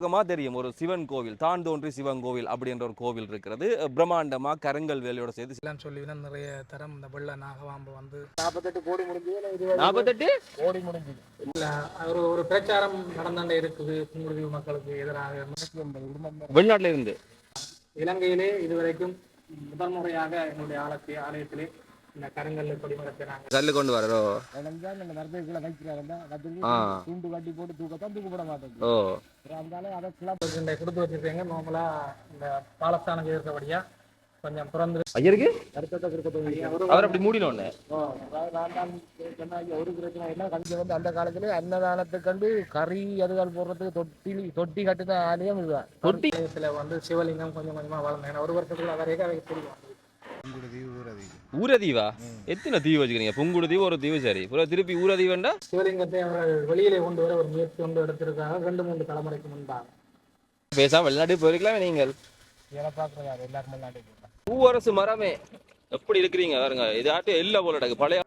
தெரியும் ஒரு சிவன் கோவில் தான் தோன்றி சிவன் கோவில் அப்படின்ற ஒரு கோவில் இருக்கிறது. பிரம்மாண்டமா கருங்கல் வேலையோட சேர்த்து எல்லாம் சொல்லினா நிறைய தரம் இந்த வெள்ள நாகவாம்பு வந்து 48 கோடி முடிஞ்சு 48 கோடி முடிஞ்சு ஒரு ஒரு பிரச்சாரம் நடந்தாண்டே இருக்குது புங்குடுதீவு மக்களுக்கு எதிராக. வெளிநாட்டுல இருந்து இலங்கையிலே இதுவரைக்கும் முதல் முறையாக எங்களுடைய ஆலயத்திலே இந்த கருங்கல் கொடிமரத்தினாங்க கல்லு கொண்டு வரோ தூண்டு கட்டி போட்டு தூக்கத்தான் தூக்கப்பட மாட்டேங்குது. ஓ அதனால அதை கொடுத்து வச்சிருக்கீங்க. நார்மலா இந்த பாலஸ்தானுக்கு இருக்கிறபடியா கொஞ்சம் பிறந்து ஐயருக்கு ஒரு அவர் அப்படி மூடினோன்னு பிரச்சனை எல்லாம் கஞ்சி வந்து அந்த காலத்துல அன்னதானத்தை கண்டு கறி அதுகள் போடுறதுக்கு தொட்டி கட்டுன ஆலயம் இதுதான். தொட்டி வந்து சிவலிங்கம் கொஞ்சம் கொஞ்சமா வளர்ந்தேன். ஒரு வருஷத்துக்குள்ள வரைக்கும் அவைக்கு தெரியும். ஊரதீவா எத்தனை தீவு வச்சுக்கிறீங்க? புங்குடுதீவு ஒரு தீவு, சரி. திருப்பி ஊரதீவண்டா சிவலிங்கத்தை அவர் வெளியிலே கொண்டு வர ஒரு முயற்சி கொண்டு எடுத்திருக்காங்க 2-3 தலைமுறைக்கு முன்பாக. பேசாம வெளிநாட்டுக்கு போயிருக்கலாம் நீங்கள். பாக்குறாரு எல்லாருமே வெளிநாட்டுக்கு பூவரசு மரமே எப்படி இருக்கிறீங்க பாருங்க. இதாட்டும் எல்ல போல இருக்கு பழைய.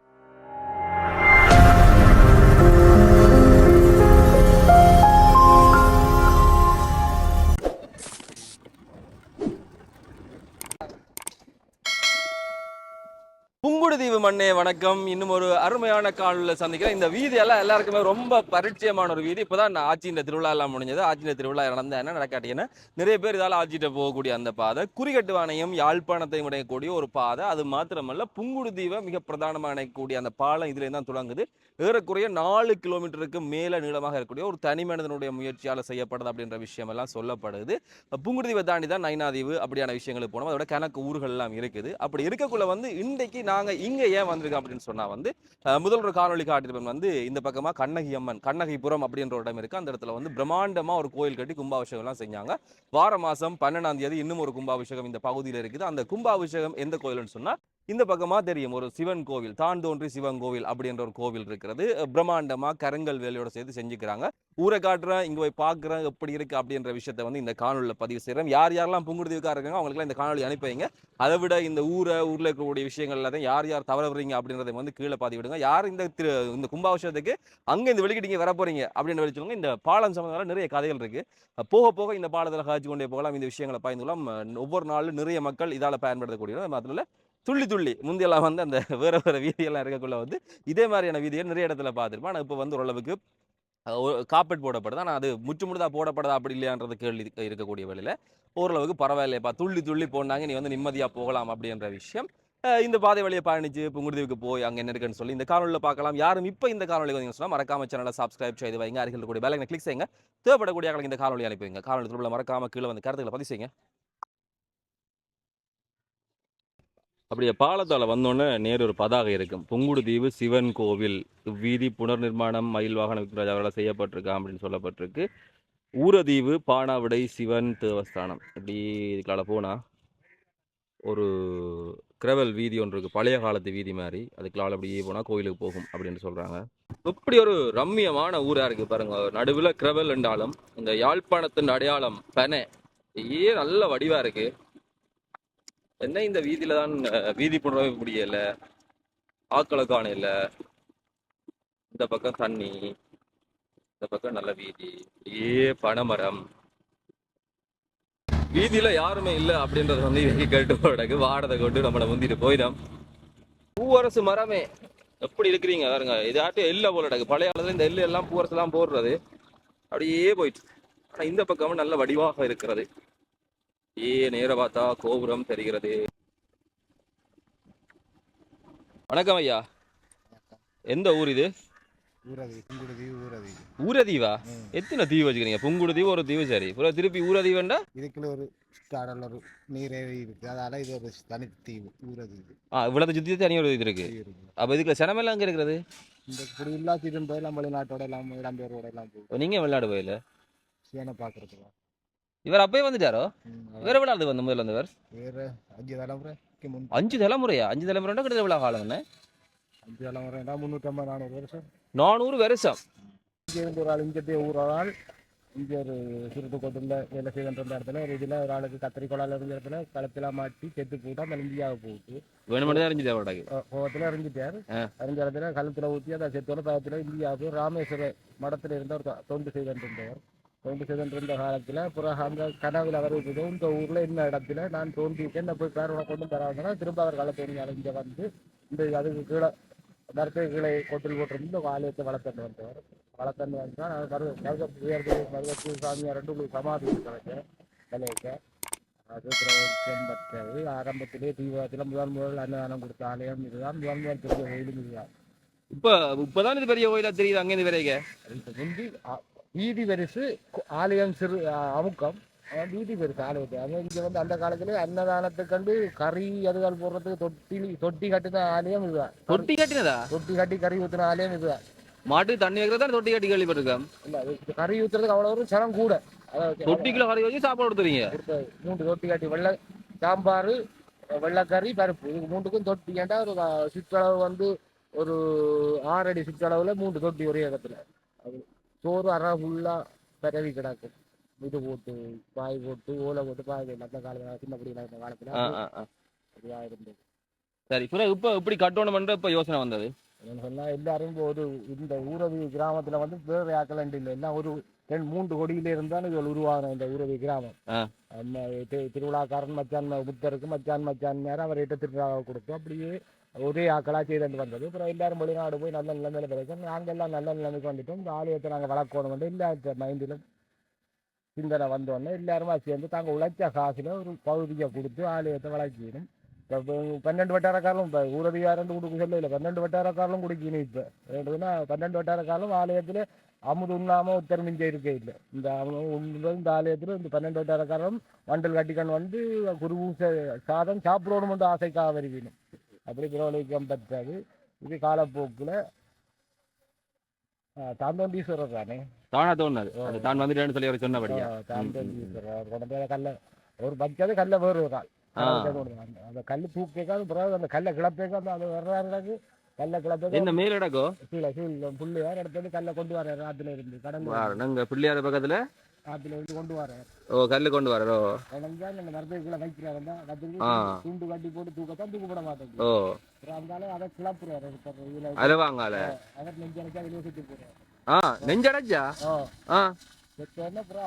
புங்குடுதீவு மண்ணே வணக்கம். இன்னும் ஒரு அருமையான காணொலியில் சந்திக்கிறேன். இந்த வீதி எல்லாம் எல்லாருக்குமே ரொம்ப பரிச்சயமான ஒரு வீதி. இப்போதான் ஆட்சியின் திருவிழா எல்லாம் முடிஞ்சது. ஆட்சியின் திருவிழா நடந்த என்ன நடக்காட்டிங்கன்னா நிறைய பேர் இதால் ஆட்சிட்ட போகக்கூடிய அந்த பாதை, குறிகட்டுவானையும் யாழ்ப்பாணத்தையும் இணையக்கூடிய ஒரு பாதை. அது மாத்திரமல்ல, புங்குடுதீவை மிக பிரதானமாக இணைக்கக்கூடிய அந்த பாலம் இதுலேருந்து தான் தொடங்குது. ஏறக்குறைய 4 கிலோமீட்டருக்கு மேலே நீளமாக இருக்கக்கூடிய ஒரு தனி மனிதனுடைய முயற்சியால் செய்யப்படுது அப்படின்ற விஷயம் எல்லாம் சொல்லப்படுது. புங்குடுதீவை தாண்டி தான் நைனாதீவு அப்படியான விஷயங்களுக்கு போனோம். அதோட கணக்கு ஊர்கள் எல்லாம் இருக்குது. அப்படி இருக்கக்குள்ள இன்றைக்கு நாங்க இங்க ஏன் வந்திருக்கோம் அப்படின்னு சொன்னா முதல் ஒரு காணொலி காட்டியிருப்பேன். இந்த பக்கமா கண்ணகி அம்மன் கண்ணகிபுரம் அப்படின்ற ஒரு இடம் இருக்கு. அந்த இடத்துல பிரம்மாண்டமா ஒரு கோயில் கட்டி கும்பாபிஷேகம் எல்லாம் செஞ்சாங்க. வார மாசம் 12ஆம் தேதி இன்னும் ஒரு கும்பாபிஷேகம் இந்த பகுதியில் இருக்குது. அந்த கும்பாபிஷேகம் எந்த கோயில்னு சொன்னா இந்த பக்கமா தெரியும் ஒரு சிவன் கோவில், தான் தோன்றி சிவன் கோவில் அப்படின்ற ஒரு கோவில் இருக்கிறது. பிரம்மாண்டமா கருங்கல் வேலையோட சேர்த்து செஞ்சுக்கிறாங்க. ஊரை காட்டுறேன், இங்க போய் பாக்குறேன் எப்படி இருக்கு அப்படின்ற விஷயத்த இந்த காணொலியில் பதிவு செய்யறேன். யாரெல்லாம் புங்குடுதீவுக்கா இருக்காங்க அவங்களுக்குலாம் இந்த காணொலி அனுப்பிங்க. அதை விட இந்த ஊர்ல இருக்கக்கூடிய விஷயங்கள் எல்லாத்தையும் யார் தவறுறீங்க அப்படின்றத கீழே பாதி விடுங்க. யார் இந்த கும்பாபிஷேகத்துக்கு அங்க இந்த வெளிக்கிட்டீங்க வர போறீங்க அப்படின்னு வச்சுக்கோங்க. இந்த பாலம் சம்பந்தமாக நிறைய கதைகள் இருக்கு. போக போக இந்த பாலத்தில் காய்ச்சி கொண்டே போகலாம். இந்த விஷயங்களை பயந்துலாம் ஒவ்வொரு நாளும் நிறைய மக்கள் இதால பயன்படுத்தக்கூடிய அதில் துள்ளி முந்தியெல்லாம் அந்த வேற வீதியெல்லாம் இருக்கக்குள்ள இதே மாதிரியான வீதியை நிறைய இடத்துல பார்த்துருப்பேன். ஆனால் இப்போ ஓரளவுக்கு காப்பீட் போடப்படுது. ஆனால் அது முற்றுமுழுதா போடப்படுதா அப்படி இல்லையான்றது கேள்வி இருக்கக்கூடிய வேலையில் ஓரளவுக்கு பரவாயில்லையப்பா, துள்ளி போனாங்க, நீ நிம்மதியாக போகலாம் அப்படின்ற விஷயம். இந்த பாதை வழியை பயணிச்சு புங்குடுதீவுக்கு போய் அங்கே என்ன இருக்குன்னு சொல்லி இந்த காணொலியில் பார்க்கலாம். யாரும் இப்போ இந்த காணொலி வந்து சொன்னால் மறக்காம சேனலை சப்ஸ்கிரைப் செய்து வைங்க. அருகில் கூடிய பெல் ஐகானை கிளிக் செய்யுங்க. தேவைப்படக்கூடிய இந்த காணொலி அனுப்புவீங்க. காணொலி திரும்ப மறக்காம கீழே கருத்துக்களை பதிவு செய்யுங்க. அப்படியே பாலத்தால் வந்தோன்னே நேரு ஒரு பதாகை இருக்கும். புங்குடுதீவு சிவன் கோவில் வீதி புனர் நிர்மாணம் மயில் வாகன அவரால் செய்யப்பட்டிருக்கா அப்படின்னு சொல்லப்பட்டிருக்கு. ஊரதீவு பானாவிடை சிவன் தேவஸ்தானம். இப்படி இதுக்கால போனால் ஒரு கிரவல் வீதி ஒன்று இருக்குது, பழைய காலத்து வீதி மாதிரி. அதுக்குள்ள அப்படியே போனால் கோயிலுக்கு போகும் அப்படின்னு சொல்கிறாங்க. இப்படி ஒரு ரம்மியமான ஊராக இருக்குது பாருங்க. நடுவில் கிரவல் என்றாலும் இந்த யாழ்ப்பாணத்தின் அடையாளம் பனை நல்ல வடிவாக இருக்குது. என்ன இந்த வீதியில தான் வீதி புணரவே முடியல, ஆக்களை காணல. இந்த பக்கம் தண்ணி, இந்த பக்கம் நல்ல வீதி, பனைமரம். வீதியில யாருமே இல்லை அப்படின்றத கேட்டு போடக்கு வாடகை கொண்டு நம்மளை முந்திட்டு போயிடும். பூவரசு மரமே எப்படி இருக்கிறீங்க பாருங்க. இதாட்டும் எல்ல போல இருக்கு. பழைய காலத்துல இந்த எள்ளு எல்லாம் பூவரசு எல்லாம் போடுறது அப்படியே போயிட்டு. ஆனா இந்த பக்கமும் நல்ல வடிவாக இருக்கிறது. நேர பார்த்தா கோபுரம் தெரிகிறது. வணக்கம் ஐயா. எந்த ஊர் இது? ஊரதீவா? எத்தனை தீவு வச்சுக்கிறீங்க? புங்குடுதீவு ஒரு தீவு, சரி. திருப்பி ஊரதீவுண்டா இதுக்குள்ள ஒரு கடல் ஒரு நீரேறி இருக்கு. அதனால இது ஒரு தனித்தீவு ஊரதீவு. இவ்வளவு சுத்தி தனி ஒரு இது இருக்கு. அப்ப இதுக்குள்ள சனமெல்லாம் அங்க இருக்கிறது. இந்த இப்படி இல்லாத்திட்டு போயெல்லாம் வெளிநாட்டோட எல்லாம் இடம்பெயரோட எல்லாம் போகும். நீங்க வெளிநாடு போயில சேனை பாக்குறதுக்கு இவர் அப்பயே வந்துட்டாரோ? வேற விளையாடு வந்து முதல்ல வந்தவர் வேற 5 தலைமுறை 5 தலைமுறையா? 5 தலைமுறைன்னா கிட்ட எவ்வளவு காலம்? 5 தலைமுறை 350 400 வருஷம். 400 வருஷம். ஒரு ஆள் இங்கே ஊரால் இங்கே ஒரு சிறுத்துக்கோட்டில் வேலை செய்கின்ற இடத்துல ஒரு இதில் ஒரு ஆளுக்கு கத்திரிக்கோளால் இருந்த இடத்துல களத்தில் மாட்டி செத்து போட்டு அந்த இந்தியாவை போட்டு வேணுமெண்டே அறிஞ்சிட்டாரு. கோவத்தில் அறிஞ்சிட்டார். அறிஞ்ச இடத்துல கழுத்தில் ஊற்றி அந்த செத்தோட பக்கத்தில் இந்தியாவுக்கு ராமேஸ்வர மடத்தில் இருந்த ஒரு தொண்டு செய்திருந்தவர். தோண்டி செய்திருந்த காலத்தில் பிறகு அந்த கனவில் அவர் இருக்குது இந்த ஊரில் என்ன இடத்துல நான் தோண்டிட்டேன் என்ன போய் பேரோட கொண்டு தராங்கன்னா திரும்ப அவர் களத்தோணி இங்கே வந்து இந்த அதுக்கு கீழே மரத்தை கீழே கொட்டில் போட்டிருந்து இந்த ஆலயத்தை வளர்த்தண்டு வந்தவர் வளர்த்தண்டு வந்தால் மருதப்பு சாமியார் ரெண்டு உங்களுக்கு சமாதி இருக்க விளைவிக்க அது பின்பற்றது ஆரம்பத்திலே தீவிரத்தில் முதல் அன்னதானம் கொடுத்த ஆலயம் இதுதான் முதல் பெரிய கோயிலும் இதுதான். இப்பதான் இது பெரிய கோயிலா தெரியுது அங்கேருந்து வரைக்க முந்தி வீதி வரிசு ஆலயம் சிறு அமுக்கம் வீதி பெருசு ஆலயத்தை அது இங்கே வந்து அந்த காலத்துல அன்னதானத்தை கண்டு கறி அதுகள் போடுறதுக்கு தொட்டி கட்டின ஆலயம் இதுதான். தொட்டி கட்டினதா? தொட்டி கட்டி கறி ஊற்றின ஆலயம் இதுதான். மாட்டுக்கு தண்ணி வைக்கிறதா தொட்டி கட்டி கேள்விப்பட்டிருக்கேன். இல்ல கறி ஊத்துறதுக்கு அவ்வளோ ஒரு சரம் கூட. தொட்டிக்குள்ள கறி வச்சு சாப்பாடு கொடுத்துறீங்க? 3 தொட்டி கட்டி வெள்ளை சாம்பார் வெள்ளைக்கறி பருப்பு இது 3க்கும் தொட்டி ஏண்டா ஒரு சுற்றளவு வந்து ஒரு 6 அடி சுற்றளவுல 3 தொட்டி ஒரே இடத்துல. அது சோறு அரை ஃபுல்லா பரவி கிடக்கும். இது போட்டு பாய் போட்டு ஓலை போட்டு பாய் போட்டு அந்த காலத்துல சின்னப்படி இந்த காலத்துல இருந்தது. சரி இப்ப இப்படி கட்டணும்ன்ற இப்ப யோசனை வந்தது சொன்னா எல்லாரும் ஒரு இந்த ஊரவி கிராமத்துல வந்து வேற ஆக்கலண்டு இல்லை எல்லாம் ஒரு 2-3 கொடியில இருந்தாலும் இது உருவான இந்த ஊரவி கிராமம். திருவிழாக்காரன் மச்சான் புத்தருக்கு மச்சான் நேரம் அவர் திருவிழாவை கொடுத்தோம் அப்படியே ஒரே ஆக்களா செய்து வந்தது. அப்புறம் எல்லாரும் வெளிநாடு போய் நல்ல நிலைமையில பிறகு நாங்கள் எல்லாம் நல்ல நிலைமைக்கு வந்துட்டோம். இந்த ஆலயத்தை நாங்கள் வளர்க்கணும் வந்து எல்லா மைண்டிலும் சிந்தனை வந்தோடனே எல்லாருமா சேர்ந்து தாங்க உழைச்ச காசுல ஒரு பகுதியை கொடுத்து ஆலயத்தை வளர்க்கணும். 12 வட்டாரக்காரலும் இப்போ ஊரதிகாரம் கொடுக்க சொல்ல இல்லை 12 வட்டாரக்காரலும் குடிக்கணும். இப்போ ஏன்னா 12 வட்டாரக்காரலும் ஆலயத்தில் அமுது உண்ணாமல் உத்தரமிஞ்ச இருக்க இல்லை. இந்த ஆலயத்தில் இந்த 12 வட்டாரக்காரலும் வண்டல் கட்டிக்கண் வந்து குருவும் சாதம் சாப்பிடணும் வந்து ஆசைக்காக வருவீனும். அப்படி பிரபலிக்கம் பெற்றது. இது காலப்போக்கில் தாந்தோண்டீஸ்வரர் தானே தானா தோணுது தான் வந்துட்டேன்னு சொல்லி அவர் சொன்னபடியா தாந்தோண்டீஸ்வரர் கொண்ட கல்ல ஒரு பச்சது கல்ல வேறு ஒரு கால் அந்த கல்லு தூக்காது பிறகு அந்த கல்லை கிளப்பேக்காது அது வர்றாரு கல்லை கிளப்பேக்க என்ன மேல இடக்கோ கீழே புள்ளியார் இடத்துல கல்லை கொண்டு வர்றாரு ஆத்துல இருந்து கடந்து பிள்ளையார பக்கத்துல ஆத்துல இருந்து கொண்டு வர்றாரு. கல்லு கொண்டு வர்றோ குழந்தா அந்த மரத்துக்குள்ள வைக்கிறாருந்தா துண்டு கட்டி போட்டு தூக்கத்தான் தூக்கப்பட மாட்டேங்குது. இருந்தாலும் அதை கிளப்புறாரு அலவாங்கால அவர் நெஞ்சடைச்சா வெளியே சுற்றி போறாரு. நெஞ்சடைச்சா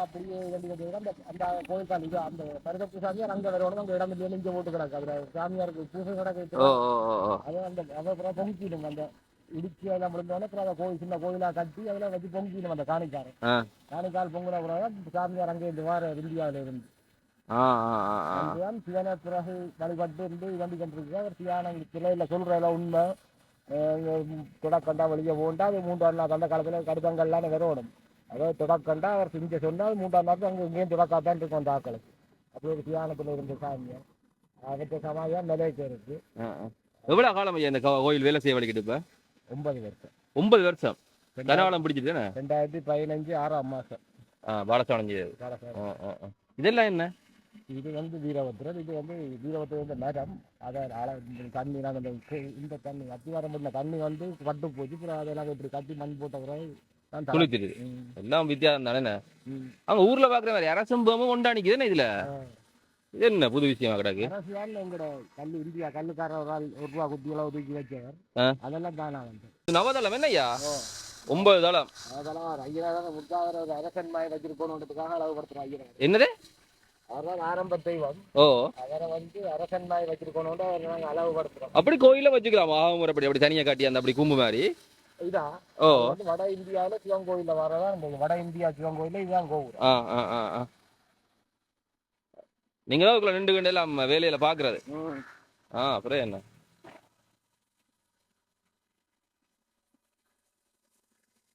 அப்படியே அந்த கோயில் இது அந்த மருதப்பு சாமியார் அங்க வரணும் அந்த இடம் நெஞ்ச போட்டு கிடக்கு அதுல சாமியாருக்கு பூசை கிடக்கு. அது அந்த அதை பொங்கிடும் அந்த இடிச்சு எல்லாம் முடிஞ்சோடனே அப்புறம் அதை கோயில் சின்ன கோயிலா கட்டி அதில் வச்சு பொங்கிடும் அந்த காணிக்கால் பொங்குன பிறகு சாமியார் அங்கே இருந்து வார இந்தியாவில இருந்து சிவனை பிறகு வழிபட்டு இருந்து வண்டி கொண்டிருக்கு. அவர் சிவான சிலையில சொல்றதுல உண்மை தொடக்கண்டா வெளியே போண்டா அது 3ஆம் நாள் அந்த காலத்துல கடிதங்கள்லாம் வரணும். அதாவது தொடக்கண்டா அவர் செஞ்ச சொன்னால் 3ஆம் நாள் அங்கே இங்கேயும் தொடக்காதான் இருக்கும் அந்த ஆக்களுக்கு. அப்படி ஒரு தியானத்துல இருந்த சாமியை அவற்றை சமாதியா நிலைக்கு இருக்கு. எவ்வளவு காலம் இந்த கோயில் வேலை செய்ய வலிக்கிட்டு இப்ப 9 வருஷம் 9 வருஷம் கனகாலம் பிடிச்சிட்டு 2015 6ஆம் மாசம் பாலசானஞ்சி. இதெல்லாம் என்ன? இது வந்து வீரபத்திரர். இது வந்து வீரபத்திர மரம். அதை தண்ணி நாங்கள் இந்த தண்ணி அத்திவாரம் பண்ண தண்ணி வந்து பட்டு போச்சு. அப்புறம் அதெல்லாம் இப்படி கட்டி மண் போட்ட பிறகு குளித்துட்டு எல்லாம் வித்தியாசம் தானே. அங்க ஊர்ல பாக்குற மாதிரி அரசம்பமும் கொண்டாடிக்குதுன்னு இதுல இது என்ன புது விஷயமா கிடக்கு? அரசியால் எங்களோட கல்லு இந்தியா கல்லுக்கார ஒரு ஆள் ₹1 குட்டியெல்லாம் ஒதுக்கி வச்சவர் அதெல்லாம் தானா வந்து நவதளம் என்னய்யா 9 தளம் அதெல்லாம் ஐயனாதான் முத்தாவர ஒரு அரசன் மாய வச்சிருக்கணுன்றதுக்காக அளவுபடுத்துறோம். ஐயனார் என்னது அவர்தான் ஆரம்ப தெய்வம். அவரை வந்து அரசன் மாய வச்சிருக்கணும்னு அவர் நாங்கள் அளவுபடுத்துறோம். அப்படி கோயில வச்சுக்கலாம் முறைப்படி அப்படி தனியா காட்டி அந்த அப்படி கும்பு மாதிரி இதான் வட இந்தியாவில சிவன் கோயில்ல வரதான் வட இந்தியா சிவன் கோயில்ல இதுதான் கோவில். நீங்க தான் 2 கண்டு எல்லாம் வேலையில பாக்குறது. அப்புறம் என்ன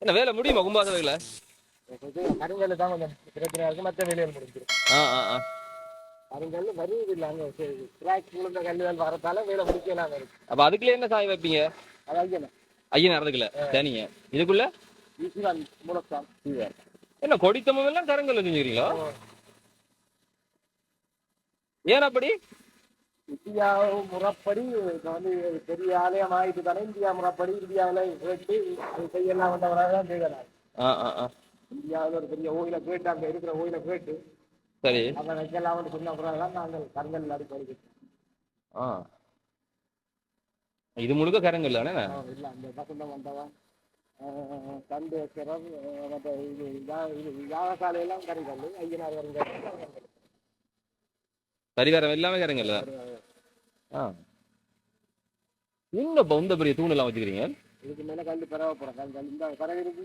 என்ன வேலை முடியுமா கும்பாசவையில? கருங்கல்ல தான் கொஞ்சம் பிரச்சனையா இருக்கு. மற்ற வேலையில் முடிஞ்சிடும். கருங்கல் வருவது இல்லை அங்க விழுந்த கல்லுகள் வரத்தால வேலை முடிக்கலாம் இருக்கு. அப்ப அதுக்குள்ள என்ன சாய் வைப்பீங்க? அது ஐயன் அறதுக்குள்ள தனிங்க இதுக்குள்ள மூலத்தான் என்ன கொடித்தமம் எல்லாம் கருங்கல்ல செஞ்சுக்கிறீங்களா? ஏன் அப்படி? இந்தியா முறைப்படி வந்து பெரிய ஆலயம் ஆயிட்டு தானே இந்தியா முறைப்படி இந்தியாவில கேட்டு செய்யலாம் வந்தவராக தான் செய்யலாம். இந்தியாவில் ஒரு பெரிய கோயில கேட்டு அங்க இருக்கிற கோயில கேட்டு சரி அதை வைக்கலாம்னு சொன்ன பிறகுதான் நாங்கள் கருங்கல் அடுத்து இது முழுக்க கருங்கல் தானே? இல்ல அந்த பக்கம் வந்தவன் கண்டு வைக்கிறோம். மற்ற இது யாகசாலையெல்லாம் கறிக்கல், ஐயனார் கறிக்கல். பரிகாரம் எல்லாமே கருங்கல்ல. ஆ எங்க இப்போ இந்த பெரிய தூணெல்லாம் வச்சுக்கிறீங்க? இதுக்கு மேலே கல் பரவ போகிறேன். கல் இந்த பறவை இருக்கு.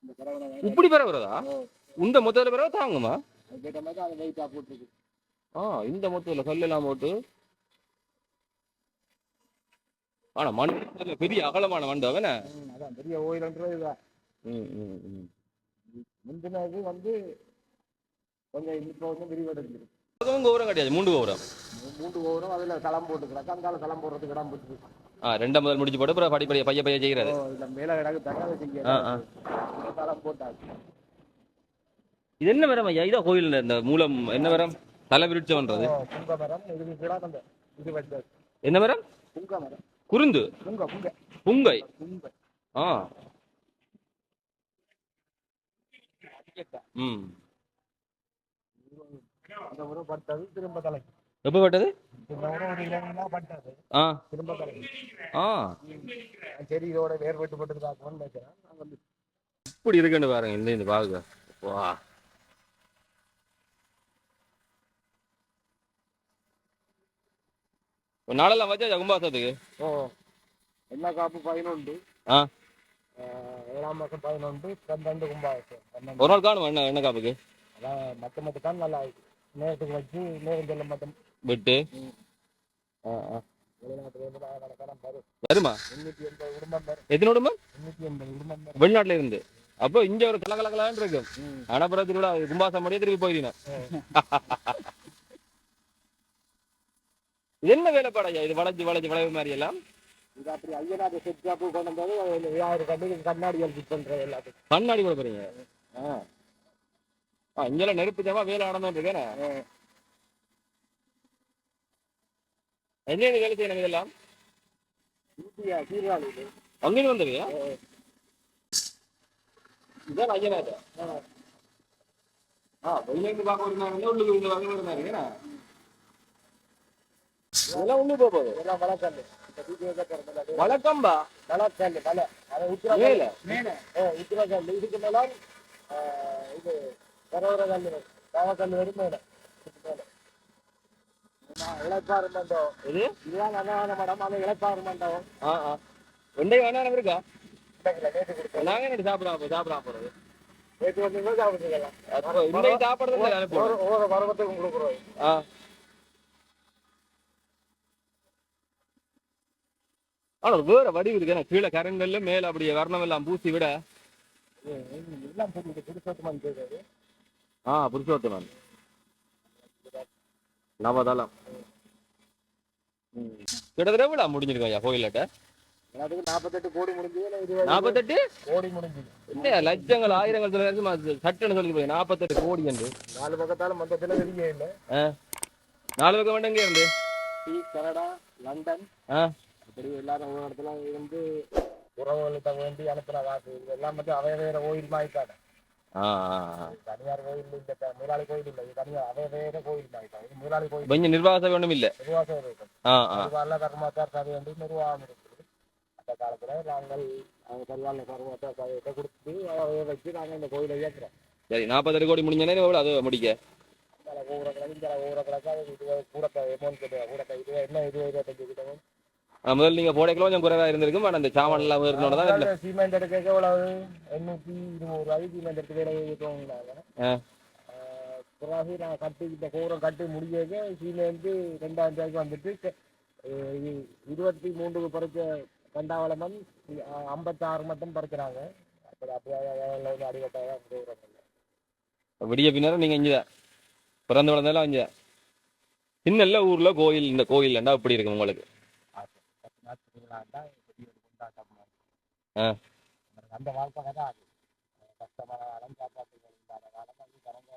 இந்த பறவை இப்படி பரவுறதா? இந்த மொத்தத்தில் பரவ தாங்குமா? கேட்ட மாதிரி அதை வெயிட்டாக போட்டுருக்கு. இந்த மொத்தத்தில் கல்லெல்லாம் போட்டு. ஆனா மண் பெரிய அகலமான மண்டபம். அதான் பெரிய கோயில்ன்றது இதுதான். முந்தினது வந்து கொஞ்சம் இப்போ வந்து விரிவடைஞ்சிருக்கு. அதுவும் கோபுரம் கிடையாது, 3 கோபுரம். 3 கோபுரம் அதில் தளம் போட்டுக்கிறாங்க. அந்த தளம் போடுறதுக்கு இடம் போட்டுருக்கு. 2 முதல் முடிச்சு போட்டு அப்புறம் படிப்படியா பைய பைய செய்கிறது. இல்லை மேலே கிடக்கு தக்காத செய்ய தளம் போட்டாச்சு. இது என்ன மரம் ஐயா? இதான் கோயில் இந்த மூலம் என்ன மரம்? தலைவிருட்சம்ன்றது புங்க மரம். இதுக்கு கிடாது இது வச்சது என்ன மரம்? புங்க மரம். குருந்து புங்க புங்க புங்கை. புங்க. ம் அந்த முறை பட்டது திரும்ப தலை. எப்போ பட்டது? இந்த முறை ஒரு இளங்கா பட்டது திரும்ப தலை. செடியோட வேர் வெட்டு போட்டு பார்க்கணும்னு நினைக்கிறேன். நான் வந்து இப்படி இருக்குன்னு பாருங்க. இந்த பாருங்க. வா நாளெல்லாம் வச்சா கும்பாசத்துக்கு என்ன காப்பு 11 7ஆம் மாதம் 11 12 கும்பாசம். ஒரு நாள் காணும் என்ன காப்புக்கு. அதான் மற்ற தான் நல்லா நேரத்துக்கு வச்சு நேரம் சொல்ல மட்டும் விட்டு வருமா? 880 குடும்பம் வரும். எத்தனை குடும்பம்? 880 குடும்பம் வரும் வெளிநாட்டுல இருந்து. அப்போ இங்க ஒரு கலகலகலான்னு இருக்கும். ஆனாப்புறம் திருவிழா கும்பாசம் முடிய திருப்பி போயிருந்தேன். இது என்ன வேலைப்பாடையா? இது வளைஞ்சு வளைவு மாதிரி எல்லாம் இது அப்படி ஐயனார் செட் ஜாப்பு கொண்டு வந்தது. 1000 கண்ணாடிகள் ஃபிட் பண்றது எல்லாத்துக்கும். கண்ணாடி கூட போறீங்க? இங்கெல்லாம் நெருப்பு ஜாமா வேலை நடந்துட்டு இருக்கேன். என்ன வேலை செய்யணும் இதெல்லாம்? அங்கேயும் வந்துருவியா? இதான் ஐயனாரு. வெளியிருந்து பார்க்க இருந்தாங்க, உள்ளுக்கு இருந்து வாங்க இருந்தாங்க. இதெல்லாம் உள்ளு போகுது. எல்லாம் வளர்க்கல். வழக்கம்பா வளர்க்கல் வலை. அதை உத்திரக்கல் இதுக்கு மேல இது கரோர கல் காவக்கல் வரும். மேல இளைப்பாறு மண்டபம். இது இதுதான் நல்ல மடம். அது இளைப்பாறு மண்டபம். வெண்டை வேணாம் இருக்கா? நேற்று கொடுத்தோம். நாங்க என்ன சாப்பிடலாம் போறது. நேற்று வந்து சாப்பிட்டுக்கலாம். இன்னைக்கு சாப்பிடுறது ஒவ்வொரு பருவத்துக்கும் கொடுக்குறோம். ஆனா வேற வடிவு இருக்கு. கீழே கரங்கல்ல மேல அப்படியே வர்ணம் எல்லாம் பூசி விட எல்லாம் புருஷோத்தமன் கேட்காது. புருஷோத்தமன் நவதளம். கிட்டத்தட்ட விழா முடிஞ்சிருக்கோம் ஐயா கோயில்கிட்ட. 48 கோடி முடிஞ்சு. 48 கோடி முடிஞ்சு. இல்லையா? லட்சங்கள் ஆயிரங்கள் சட்டுன்னு சொல்லி போய் 48 கோடி என்று 4 பக்கத்தாலும் மொத்தத்தில் வெளியே இல்லை. 4 பக்கம் வேண்டாம். எங்கே இருந்து? கனடா, லண்டன், அப்படி எல்லாரும் ஒரு இடத்துல இருந்து உறவுகளுக்கு வேண்டி அனுப்பின காசு. இது எல்லாம் வந்து அவை வேற கோயில் மாயிட்டாங்க. தனியார் கோயில் இல்லை, முதலாளி கோயில் இல்லை. தனியார் அவை வேற கோயில் மாயிட்டாங்க. இது முதலாளி கோயில். கொஞ்சம் நிர்வாக வேணும் இல்ல? நிர்வாக இருக்கும். கர்மாச்சார சபை வந்து நிர்வாகம் இருக்குது. அந்த காலத்துல நாங்கள் அவங்க பரிவார கர்மாச்சார சபையை கொடுத்து அவையை வச்சு நாங்கள் இந்த கோயிலை இயக்குறோம். சரி, 48 கோடி முடிஞ்சனே எவ்வளோ அது முடிக்க? முதல்ல நீங்க போடைக்குள்ள கொஞ்சம் குறைவா இருந்திருக்கும். ஆனா அந்த சாமான் எல்லாம் இருந்தோட சீமெண்ட் எடுக்க எவ்வளவு 820 ரூபாய்க்கு சீமெண்ட் எடுத்து வேலை வைக்கிறாங்க. பிறகு நான் கட்டிக்கிட்ட கோரம் கட்டி முடிஞ்சது சீமெண்ட் 2000 ரூபாய்க்கு வந்துட்டு 23 பறிச்ச கண்டாவளமன் 56 மட்டும் பறிக்கிறாங்க. அப்படி அப்படியே அடிவட்டாக விடிய பின்னரும் நீங்க இங்கதான் பிறந்து வளர்ந்தாலும் இங்க சின்ன ஊர்ல கோயில். இந்த கோயில் எப்படி இருக்கு உங்களுக்கு? அந்த வாழ்க்கை தான் அது கஷ்டமான காலம், சாப்பாட்டுகள் இல்லாத காலம், அது கரங்க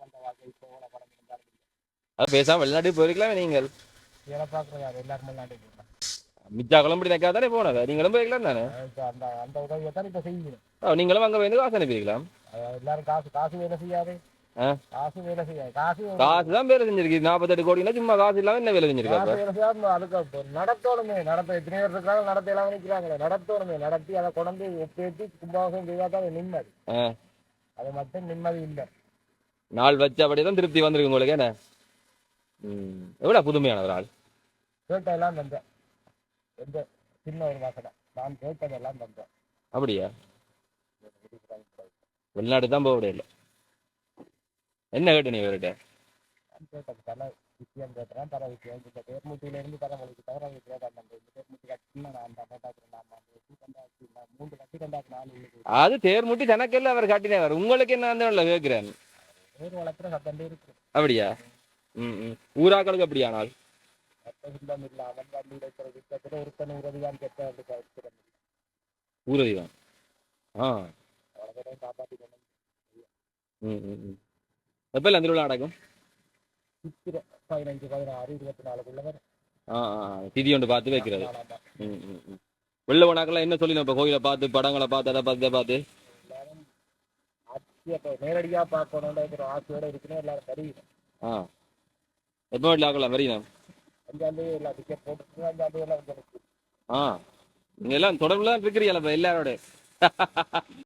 அந்த வாழ்க்கை இப்போ படம் இருந்தாலும் அது பேசாம வெளிநாட்டுக்கு போயிருக்கலாம். நீங்கள் வேலை பார்க்குறாரு எல்லாரும் வெளிநாட்டுக்கு போகலாம். மிச்சா குழம்பு நினைக்காதானே போனது. நீங்களும் போயிருக்கலாம் தானே? அந்த அந்த உதவியை தான் இப்போ செய்யணும். நீங்களும் அங்கே வந்து காசு அனுப்பியிருக்கலாம். எல்லாரும் காசு வேலை செய்யாது. காசு வேலை செய்யாது. காசு காசு தான் வேலை செஞ்சிருக்கு. 48 கோடினா சும்மா காசு இல்லாம என்ன வேலை செஞ்சிருக்கா காசு அப்ப? வேலை செய்யாது. அதுக்கு நடத்தணுமே. எத்தனை பேர் இருக்காங்க, நடத்த எல்லாம் நிற்கிறாங்களே, நடத்தணுமே. நடத்தி அதை கொண்டு ஒப்பேற்றி கும்பாபிஷேகம் செய்தாதான் அது நிம்மதி. அது மட்டும் நிம்மதி இல்லை. நாள் வச்சபடியே தான் திருப்தி வந்திருக்கு உங்களுக்கு. என்ன எவ்வளவு புதுமையான ஒரு ஆள். கேட்டதெல்லாம் தந்தேன். எந்த சின்ன ஒரு வாசனை நான் கேட்டதெல்லாம் தந்தேன். அப்படியா? வெளிநாடு தான் போக முடியல. என்ன கேட்ட நீ இவர்கிட்ட? கேட்டது தலை விஷயம் கேட்கிறேன். தர விஷயம் இந்த தேர்மூட்டியிலிருந்து தலைமொழிக்கு தவிர விஷயம் இந்த தேர்மூட்டி கட்டி நான் அந்த நான் 3 கட்டி 4 அது தேர்முட்டி தனக்கெல்லாம் அவர் காட்டினவர். உங்களுக்கு என்ன அந்த கேட்கிறேன். வேறு வளர்க்குற சத்தம் இருக்கு. அப்படியா? ஊராக்களுக்கு அப்படி ஆனால் சத்தம் இல்லாமல் வண்டி இருக்கிற விட்டத்தில் ஒருத்தனை உறவிதான் கேட்ட ஊரதிதான். அவ்வளோ காப்பாற்றி கொண்டு எப்ப அந்த திருவிழா நடக்கும்? சித்திரை 15, 16, 24 திதி ஒன்று பார்த்து வைக்கிறது. வெள்ள போனாக்கெல்லாம் என்ன சொல்லி நம்ம கோயிலை பார்த்து படங்களை பார்த்து அதை பார்த்து பார்த்து நேரடியா பார்க்கணும் ஆசையோட இருக்குன்னு எல்லாரும் தெரியும். எப்போ வீட்டில் ஆக்கலாம் வரையும் 5ஆம் தேதி எல்லா டிக்கெட் போட்டு 5ஆம் தேதி எல்லாம் நீங்க எல்லாம் தொடர்புல தான் இருக்கிறீங்களா எல்லாரோட?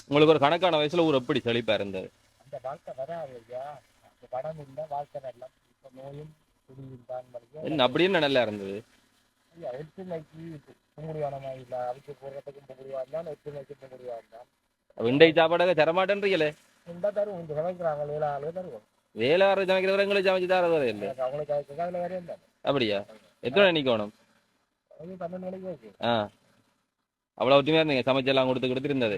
உங்களுக்கு ஒரு கணக்கான வயசுல ஊர் எப்படி செழிப்பா இருந்தது? அந்த வாழ்க்கை வராது ஐயா. அந்த படம் இல்லை, வாழ்க்கை எல்லாம் இப்போ நோயும் குடியும் தான் என்ன அப்படின்னு நல்லா இருந்தது. ஐயா ஒற்றுமைக்கு கும்பிடுவானமா இல்லை, அதுக்கு போடுறதுக்கும் கும்பிடுவான் தான், ஒற்றுமைக்கு கும்பிடுவான் தான். விண்டை சாப்பாடாக தரமாட்டேன்றீங்களே. இந்த தருவோம் இந்த சமைக்கிறாங்க 7 ஆளு தருவோம். வேளாறு சமைக்கிறவங்களுக்கு சமைச்சு தரது வரை இல்லை. அவங்களுக்கு அதுக்கு வேற இல்லை. அப்படியா? எத்தனை நிக்கணும்? 12 மணிக்கு ஓகே. அவ்வளவு ஒற்றுமையா இருந்தீங்க. சமைச்செல்லாம் கொடுத்துக்கிட்டு இருந்தது.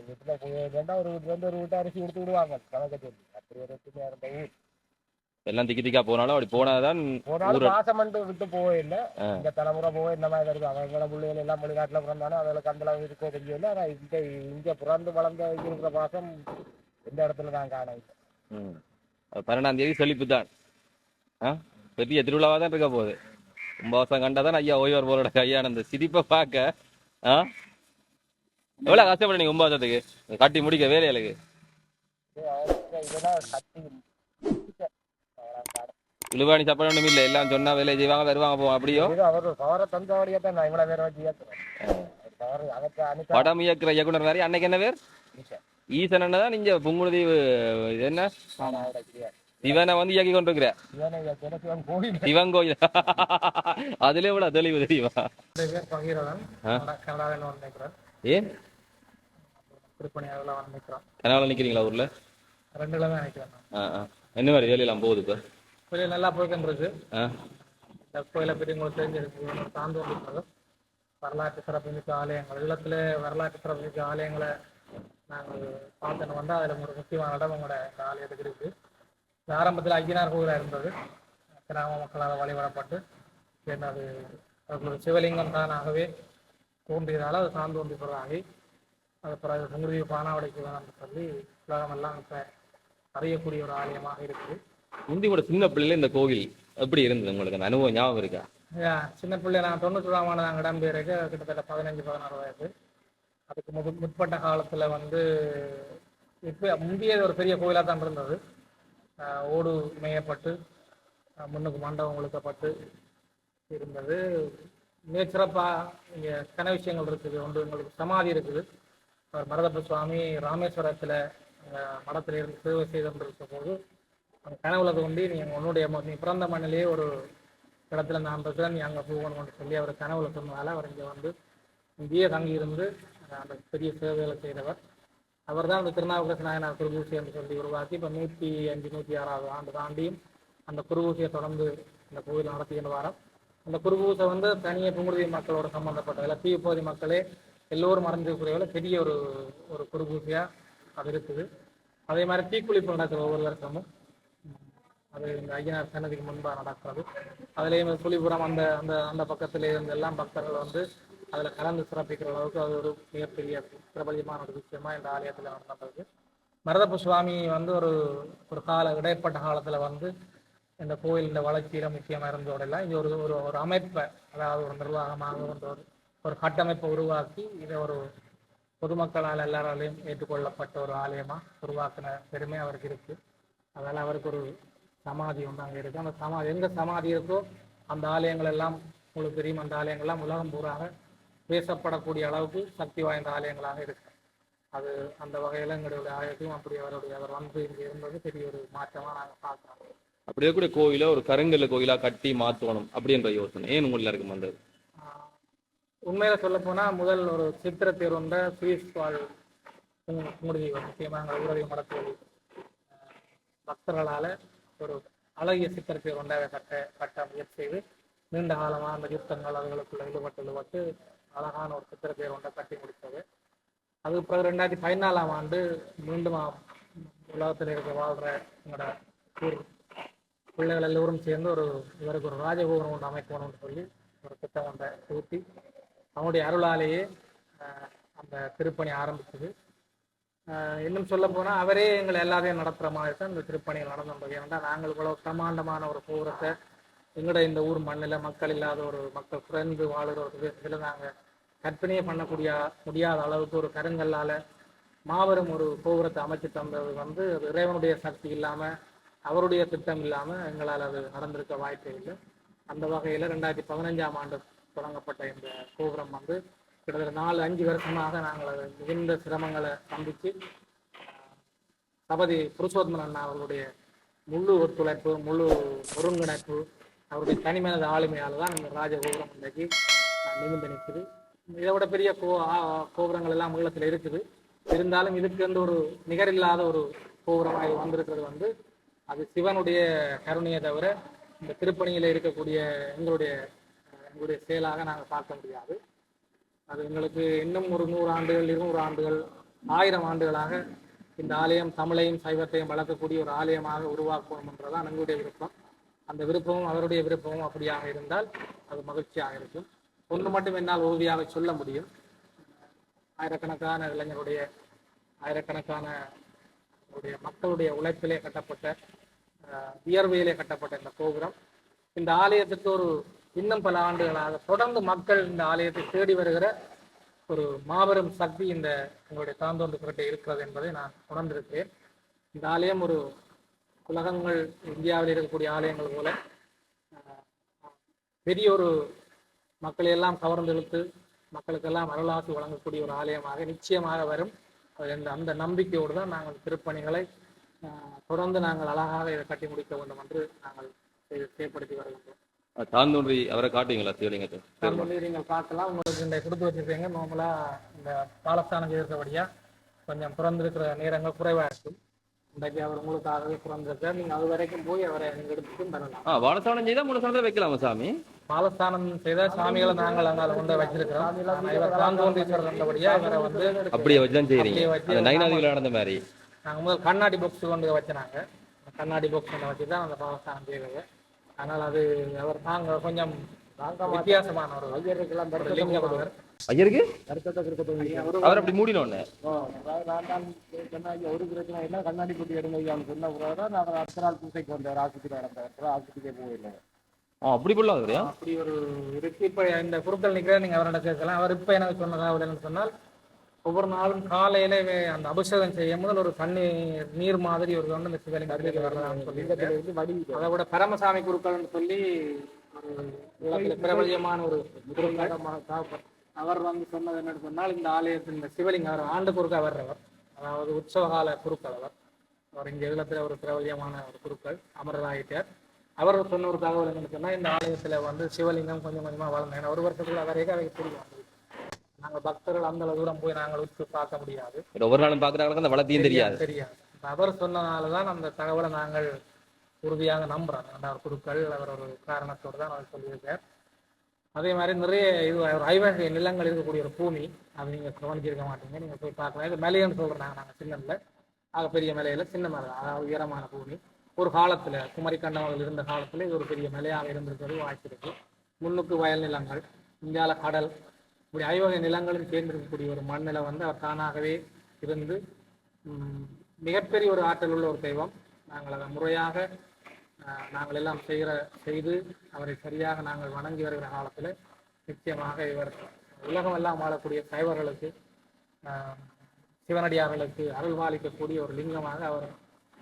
வீட்டுல போய் ஒரு வீட்டு அரிசி கொடுத்து விடுவாங்க சமைக்க சொல்லி. அப்படி ஒரு ஒற்றுமையா இருந்த ஊர். எல்லாம் திக்கி திக்கா போனாலும் அப்படி போனாதான் மாசம் விட்டு போவே இல்லை. இந்த தலைமுறை போக இந்த மாதிரி வருது. அவங்களோட பிள்ளைகள் எல்லாம் வெளிநாட்டுல பிறந்தாலும் அவங்களுக்கு அந்த அளவு இருக்கோ தெரியல. ஆனா இங்க பிறந்து வளர்ந்த இருக்கிற மாசம் எந்த இடத்துல நான் காண இல்லை. 12ஆம் தேதி செழிப்பு தான். பெரிய திருவிழாவா தான் இருக்க போகுது. கும்பாபிஷேகம் கண்டாதான் ஐயா ஓய்வர் போரோட கையான அந்த சிரிப்பை பார்க்க எவ்வளவு கஷ்டப்பட நீங்க கும்பாபிஷேகத்துக்கு கட்டி முடிக்க வேலைகளுக்கு. இழுவாணி சாப்பாடு ஒண்ணும் இல்லை. எல்லாம் சொன்னா வேலையை செய்வாங்க வருவாங்க போவோம். அப்படியோ படம் இயக்குற இயக்குனர் வேற. அன்னைக்கு என்ன பேர்? ஈசன் தான். நீங்க புங்குடுதீவு என்ன சிவனை வந்து இயக்கி கொண்டிருக்கிற சிவன் கோயில். அதுல எவ்வளவு தெளிவு தெரியுமா? ஏன் கனவுல நிக்கிறீங்களா ஊர்ல? 2ல தான் நினைக்கிறேன். என்ன மாதிரி வேலையெல்லாம் போகுது இப்ப? கோயில் நல்லா போய்கின்றது. இந்த கோயிலை பற்றி உங்களுக்கு தெரிஞ்சிருக்கு. சார்ந்து வரலாற்று சிறப்புமிக்க ஆலயங்கள், இல்லத்துல வரலாற்று சிறப்புமிக்க ஆலயங்களை நாங்கள் பார்த்தோன்னு வந்தால் அதில் ஒரு முக்கியமான இடம் உங்களோட இந்த ஆலயத்துக்கு இருக்கு. ஆரம்பத்தில் ஐயனார் கோயிலாக இருந்தது. கிராம மக்களால் வழிபடப்பட்டு அது ஒரு சிவலிங்கம் தானாகவே தோன்றியதால் அது சார்ந்து தோன்றிப்பதாகி அது பிறகு சுங்குருதி பானாவடைக்கு வேணும்னு சொல்லி உலகமெல்லாம் இப்போ அறியக்கூடிய ஒரு ஆலயமாக இருக்குது. முந்தி கூட சின்ன பிள்ளைல இந்த கோவில் எப்படி இருந்தது உங்களுக்கு? அந்த அனுபவம் ஞாபகம் இருக்கா? சின்ன பிள்ளை நான் 91ஆம் ஆண்டு நாங்கள் இடம்பெயருக்கு கிட்டத்தட்ட 15-16 வயது. அதுக்கு முற்பட்ட காலத்தில் வந்து இப்போ முந்தைய ஒரு பெரிய கோயிலாக தான் இருந்தது. ஓடு மேயப்பட்டு முன்னுக்கு மண்டபம் ஒழுக்கப்பட்டு இருந்தது. மிகச்சிறப்பாக இங்கே கன விஷயங்கள் இருக்குது. ஒன்று எங்களுக்கு சமாதி இருக்குது. மருதப்ப சுவாமி ராமேஸ்வரத்தில் மடத்தில் இருந்து சேவை செய்து கொண்டிருக்க போது அந்த கனவுல தோண்டி நீ பிறந்த மண்ணிலேயே ஒரு இடத்துல நான் இருக்கிறேன், நீ அங்கே போகணும்னு சொல்லி அவர் கனவுல சொன்னதால் அவர் இங்கே வந்து இங்கேயே தங்கியிருந்து அந்த பெரிய சேவைகளை செய்தவர். அவர் தான் அந்த திருநாவுக்கரசு நாயனார் குருபூசி என்று சொல்லி உருவாக்கி இப்போ 105, 106வது ஆண்டு தாண்டியும் அந்த குருபூசியை தொடர்ந்து இந்த கோயில் நடத்திக்கிட்டு வரோம். அந்த குருபூசை வந்து தனியாக புங்குடுதி மக்களோட சம்மந்தப்பட்டதில் தீவுப்பகுதி மக்களே எல்லோரும் மறந்துக்கூடிய பெரிய ஒரு குருபூசையாக அது இருக்குது. அதே மாதிரி தீக்குளிப்பு நடக்கிற ஒவ்வொரு வருஷமும் அது இந்த ஐயனார் சன்னதிக்கு முன்பாக நடக்கிறது. அதுலேயும் புலிபுரம் அந்த அந்த அந்த பக்கத்திலே இருந்து எல்லாம் பக்தர்கள் வந்து அதில் கலந்து சிறப்பிக்கிற அளவுக்கு அது ஒரு மிகப்பெரிய பிரபலியமான ஒரு விஷயமா இந்த ஆலயத்தில் நடந்தது. மருதப்ப சுவாமி வந்து ஒரு இடைப்பட்ட காலத்தில் வந்து இந்த கோயில் இந்த வளர்ச்சியில் முக்கியமாக இருந்ததோடெல்லாம் இங்கே ஒரு அமைப்பை, அதாவது ஒரு நிர்வாகமாக ஒரு கட்டமைப்பை உருவாக்கி இதை ஒரு பொதுமக்களால் எல்லாராலையும் ஏற்றுக்கொள்ளப்பட்ட ஒரு ஆலயமாக உருவாக்கின பெருமை அவருக்கு இருக்குது. அதனால் அவருக்கு ஒரு சமாதி ஒன்று அங்கே இருக்குது. அந்த சமாதி எங்கே சமாதி இருக்கோ அந்த ஆலயங்கள் எல்லாம் உங்களுக்கு தெரியும். அந்த ஆலயங்கள்லாம் உலகம் பூராக பேசப்படக்கூடிய அளவுக்கு சக்தி வாய்ந்த ஆலயங்களாக இருக்கு. அது அந்த வகையில் எங்களுடைய ஆலயத்தையும் அப்படி அவர் வந்து இங்கே இருந்தது பெரிய ஒரு மாற்றமாக நாங்கள் பார்க்குறோம். அப்படியே கூட கோயிலை ஒரு கருங்கல்ல கோயிலா கட்டி மாற்றணும் அப்படின்ற யோசனை ஏன் உள்ள இருக்கு வந்தது? உண்மையில சொல்ல போனால் முதல் ஒரு சித்திர தேர்வுன்ற சுவிஸ் வாழ் மூலிகை முக்கியமாக ஊரக மடத்தில் பக்தர்களால் ஒரு அழகிய சித்திர தேர்வு ஒன்றாக கட்ட முயற்சி செய்து நீண்ட காலமாக அந்த யுத்தங்கள் அதுகளுக்குள்ள ஈடுபட்டு அழகான ஒரு சித்திர தேர்வு ஒன்றை கட்டி முடித்தது. அதுக்கு பிறகு 2014ஆம் ஆண்டு மீண்டும் உலகத்தில் இருக்க வாழ்கிற எங்களோட ஊர் பிள்ளைகள் எல்லோரும் சேர்ந்து இவருக்கு ஒரு ராஜகோபுரம் ஒன்று அமைக்கணும்னு சொல்லி ஒரு திட்டம் ஒன்றை ஊற்றி அவனுடைய அருளாலேயே அந்த திருப்பணி ஆரம்பிச்சது. இன்னும் சொல்ல போனால் அவரே எங்களை எல்லாத்தையும் நடத்துகிற மாதிரி தான் இந்த திருப்பணிகள் நடந்துள்ளது. ஏன்னா நாங்கள் இவ்வளவு பிரமாண்டமான ஒரு கோபுரத்தை எங்கட இந்த ஊர் மண்ணில் மக்கள் இல்லாத ஒரு மக்கள் குறைந்து வாழுகிற ஒரு பிரதேசத்தில் நாங்கள் கற்பனையே முடியாத அளவுக்கு ஒரு கருங்கல்லால் மாபெரும் ஒரு கோபுரத்தை அமைச்சு தந்தது வந்து இறைவனுடைய சக்தி இல்லாமல் அவருடைய திட்டம் இல்லாமல் எங்களால் அது நடந்திருக்க வாய்ப்பே இல்லை. அந்த வகையில் 2015ஆம் ஆண்டு தொடங்கப்பட்ட இந்த கோபுரம் வந்து கிட்டத்தட்ட 4-5 வருஷமாக நாங்கள் அது மிகுந்த சிரமங்களை சந்தித்து சபதி புருஷோத்தமன் அண்ணா அவர்களுடைய முழு ஒத்துழைப்பு முழு ஒருங்கிணைப்பு அவருடைய தனிமனது ஆளுமையால் தான் இந்த ராஜகோபுரம் இன்றைக்கு நிமிர்ந்து நிற்குது. இதை விட பெரிய கோபுரங்கள் எல்லாம் ஈழத்தில் இருக்குது. இருந்தாலும் இதுக்கு வந்து ஒரு நிகரில்லாத ஒரு கோபுரமாக வந்திருக்கிறது வந்து அது சிவனுடைய கருணையை தவிர இந்த திருப்பணியில் இருக்கக்கூடிய எங்களுடைய செயலாக நாங்கள் பார்க்க முடியாது. அது எங்களுக்கு இன்னும் ஒரு 100 ஆண்டுகள் 200 ஆண்டுகள் 1000 ஆண்டுகளாக இந்த ஆலயம் தமிழையும் சைவத்தையும் வளர்க்கக்கூடிய ஒரு ஆலயமாக உருவாக்கணும் என்றதான் எங்களுடைய விருப்பம். அந்த விருப்பமும் அவருடைய விருப்பமும் அப்படியாக இருந்தால் அது மகிழ்ச்சியாக இருக்கும். ஒன்று மட்டும் என்னால் உறுதியாக சொல்ல முடியும். ஆயிரக்கணக்கான இளைஞருடைய ஆயிரக்கணக்கான மக்களுடைய உழைப்பிலே கட்டப்பட்ட வியர்வையிலே கட்டப்பட்ட இந்த கோபுரம் இந்த ஆலயத்துக்கு ஒரு இன்னும் பல ஆண்டுகளாக தொடர்ந்து மக்கள் இந்த ஆலயத்தை தேடி வருகிற ஒரு மாபெரும் சக்தி இந்த உங்களுடைய தாந்தோன்று கிட்ட இருக்கிறது என்பதை நான் உணர்ந்திருக்கிறேன். இந்த ஆலயம் ஒரு உலகங்கள் இந்தியாவில் இருக்கக்கூடிய ஆலயங்கள் போல பெரிய ஒரு மக்களை எல்லாம் கவர்ந்து இழுத்து மக்களுக்கெல்லாம் அருளாசி வழங்கக்கூடிய ஒரு ஆலயமாக நிச்சயமாக வரும். அந்த நம்பிக்கையோடு தான் நாங்கள் திருப்பணிகளை தொடர்ந்து நாங்கள் அழகாக இதை கட்டி முடிக்க வேண்டும் என்று நாங்கள் செயற்படுத்தி வருகின்றோம். தாந்தோன்றி அவரை காட்டுவீங்களா சிவலிங்கத்தை? தாந்தோன்றி நீங்கள் பார்க்கலாம். உங்களுக்கு இந்த கொடுத்து வச்சிருக்கீங்க. நார்மலா இந்த பாலஸ்தானம் இருக்கிறபடியா கொஞ்சம் பிறந்திருக்கிற நேரங்கள் குறைவா இருக்கும். இன்றைக்கு அவர் உங்களுக்காகவே பிறந்திருக்கார். நீங்க அது வரைக்கும் போய் அவரை நீங்க எடுத்துட்டு தரலாம். பாலஸ்தானம் செய்தா மூலஸ்தானத்தை வைக்கலாமா சாமி? பாலஸ்தானம் செய்த சாமிகளை நாங்கள் அங்கால கொண்டு வச்சிருக்கிறோம். தாந்தோன்றீஸ்வரர் இருந்தபடியா இவரை வந்து அப்படியே வச்சுதான் செய்யறீங்க. நைனாதிகள் நடந்த மாதிரி நாங்கள் முதல் கண்ணாடி பாக்ஸ் கொண்டு வச்சுனாங்க. கண்ணாடி பாக்ஸ் கொண்டு வச்சு தான் அந்த பாலஸ்தானம் செய்வது. அதனால் அது அவர் நாங்கள் கொஞ்சம் வித்தியாசமான ஒரு ஐயருக்கெல்லாம் ஐயருக்கு அவர் அப்படி மூடினோன்னு ஒரு பிரச்சனை என்ன கண்ணாடி குட்டி எடுங்க சொன்ன நான் அவர் அடுத்த நாள் பூசைக்கு வந்தார். ஆஸ்பத்திரி நடந்தார். ஆஸ்பத்திரிக்கே போயில்லை. அப்படி போடலாம் அப்படி ஒரு இருக்கு. இப்போ இந்த குருக்கள் நிற்கிற நீங்கள் அவரோட கேட்கலாம். அவர் இப்போ எனக்கு சொன்னதாக சொன்னால் ஒவ்வொரு நாளும் காலையில அந்த அபிஷேகம் செய்யும் முதல் ஒரு நீர் மாதிரி ஒரு வந்து இந்த சிவலிங்கத்துக்கு வரலாம்னு சொல்லி அதை விட பரமசாமி குருக்கள்னு சொல்லி ஒரு பிரபலியமான ஒரு அவர் வந்து சொன்னது என்னன்னு சொன்னால் இந்த ஆலயத்தில் இந்த சிவலிங்கம் அவர் ஆண்டு குருக்கா வர்றவர், அதாவது உற்சவகால குருக்கள் அவர் இங்கே இல்லத்தில் ஒரு பிரபலியமான ஒரு குருக்கள் அமரராயிட்டார். அவர் சொன்ன ஒரு தகவல் என்னன்னு சொன்னால் இந்த ஆலயத்தில் வந்து சிவலிங்கம் கொஞ்சம் கொஞ்சமாக வளர்ந்தேன். ஏன்னா 1 வருஷத்துக்கு அவரைக்கு அவை தெரியும். நாங்கள் பக்தர்கள் அந்த அளவு போய் நாங்கள் உற்று பார்க்க முடியாது. ஒவ்வொரு நாளும் பார்க்குறாங்க அந்த வளர்த்தியும் தெரியாது. அவர் சொன்னதாலதான் அந்த தகவலை நாங்கள் உறுதியாக நம்புறோம். அவர் குருக்கள் அவர் ஒரு காரணத்தோடு தான் அவர் சொல்லியிருக்கார். அதே மாதிரி நிறைய இது ஒரு ஐவகை நிலங்கள் இருக்கக்கூடிய ஒரு பூமி. அது நீங்கள் கவனிச்சிருக்க மாட்டீங்க. நீங்கள் போய் பார்க்கலாம். இது மலைன்னு சொல்கிறாங்க. நாங்கள் சின்னமில் ஆக பெரிய மலையில் சின்ன மலை, அதாவது உயரமான பூமி. ஒரு காலத்தில் குமரி கண்டவர்கள் இருந்த காலத்தில் இது ஒரு பெரிய மலையாக இருந்திருக்கிறது வாய்ப்பு இருக்கு. முன்னுக்கு வயல் நிலங்கள், இந்தியாவில் கடல், இப்படி ஐவகை நிலங்களும் சேர்ந்திருக்கக்கூடிய ஒரு மண்ணில் வந்து அவர் தானாகவே இருந்து மிகப்பெரிய ஒரு ஆற்றல் உள்ள ஒரு தெய்வம். நாங்கள் அதை முறையாக நாங்கள் எல்லாம் செய்து அவரை சரியாக நாங்கள் வணங்கி வருகிற காலத்தில் நிச்சயமாக இவர் உலகமெல்லாம் வாழக்கூடிய சைவர்களுக்கு சிவனடியார்களுக்கு அருள்வாளிக்கக்கூடிய ஒரு லிங்கமாக அவர்